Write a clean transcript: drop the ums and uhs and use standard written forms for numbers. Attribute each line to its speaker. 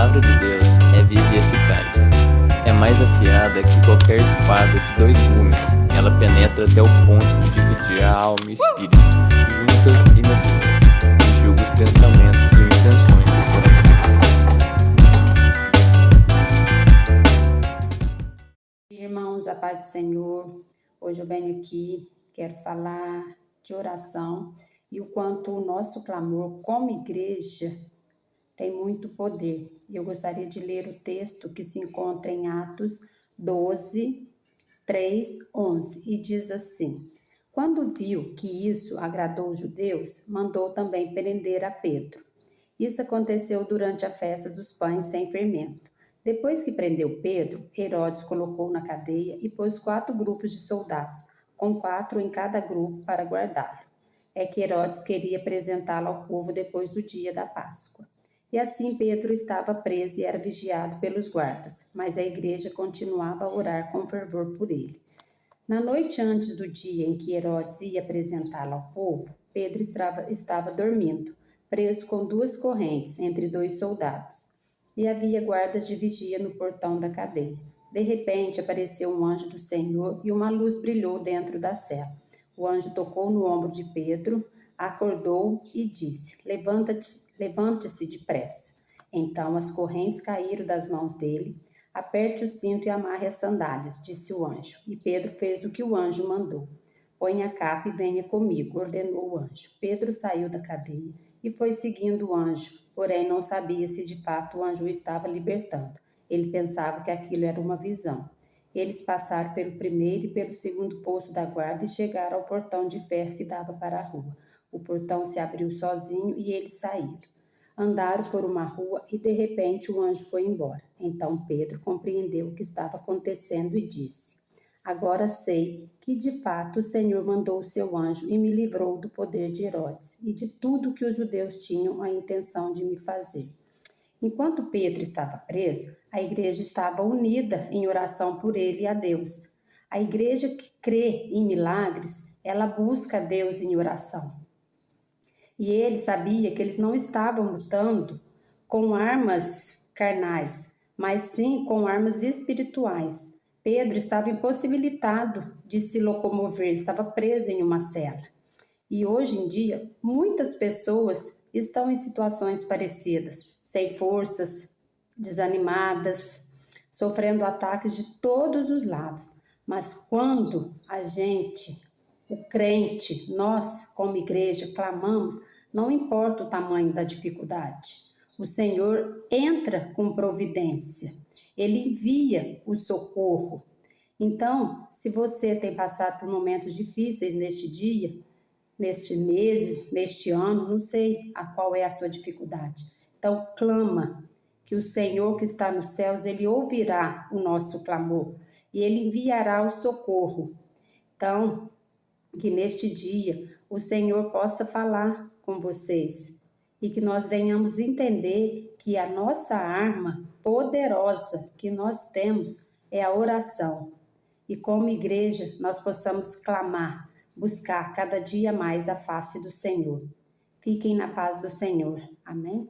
Speaker 1: palavra de Deus é viva e eficaz. É mais afiada que qualquer espada de 2 gumes. Ela penetra até o ponto de dividir a alma e o espírito, juntas e medulas, e julga os pensamentos e intenções do coração.
Speaker 2: Irmãos, a paz do Senhor. Hoje eu venho aqui, quero falar de oração e o quanto o nosso clamor como igreja tem muito poder. Eu gostaria de ler o texto que se encontra em Atos 12, 3, 11, e diz assim: Quando viu que isso agradou os judeus, mandou também prender a Pedro. Isso aconteceu durante a festa dos pães sem fermento. Depois que prendeu Pedro, Herodes colocou na cadeia e pôs 4 grupos de soldados, com 4 em cada grupo para guardá-lo. É que Herodes queria apresentá-lo ao povo depois do dia da Páscoa. E assim Pedro estava preso e era vigiado pelos guardas, mas a igreja continuava a orar com fervor por ele. Na noite antes do dia em que Herodes ia apresentá-lo ao povo, Pedro estava dormindo, preso com 2 correntes entre 2 soldados. E havia guardas de vigia no portão da cadeia. De repente apareceu um anjo do Senhor e uma luz brilhou dentro da cela. O anjo tocou no ombro de Pedro, acordou e disse: Levante-se depressa. Então as correntes caíram das mãos dele. Aperte o cinto e amarre as sandálias, disse o anjo. E Pedro fez o que o anjo mandou. Ponha a capa e venha comigo, ordenou o anjo. Pedro saiu da cadeia e foi seguindo o anjo, porém não sabia se de fato o anjo o estava libertando. Ele pensava que aquilo era uma visão. Eles passaram pelo primeiro e pelo segundo posto da guarda e chegaram ao portão de ferro que dava para a rua. O portão se abriu sozinho e eles saíram. Andaram por uma rua e de repente o anjo foi embora. Então Pedro compreendeu o que estava acontecendo e disse: Agora sei que de fato o Senhor mandou o seu anjo e me livrou do poder de Herodes e de tudo que os judeus tinham a intenção de me fazer. Enquanto Pedro estava preso, a igreja estava unida em oração por ele e a Deus. A igreja que crê em milagres, ela busca a Deus em oração. E ele sabia que eles não estavam lutando com armas carnais, mas sim com armas espirituais. Pedro estava impossibilitado de se locomover, estava preso em uma cela. E hoje em dia, muitas pessoas estão em situações parecidas, sem forças, desanimadas, sofrendo ataques de todos os lados. Mas quando a gente, o crente, nós como igreja clamamos, não importa o tamanho da dificuldade, o Senhor entra com providência, Ele envia o socorro. Então, se você tem passado por momentos difíceis neste dia, neste mês, neste ano, não sei qual é a sua dificuldade. Então, clama que o Senhor que está nos céus, Ele ouvirá o nosso clamor e Ele enviará o socorro. Então, que neste dia o Senhor possa falar com vocês e que nós venhamos entender que a nossa arma poderosa que nós temos é a oração. E como igreja nós possamos clamar, buscar cada dia mais a face do Senhor. Fiquem na paz do Senhor. Amém?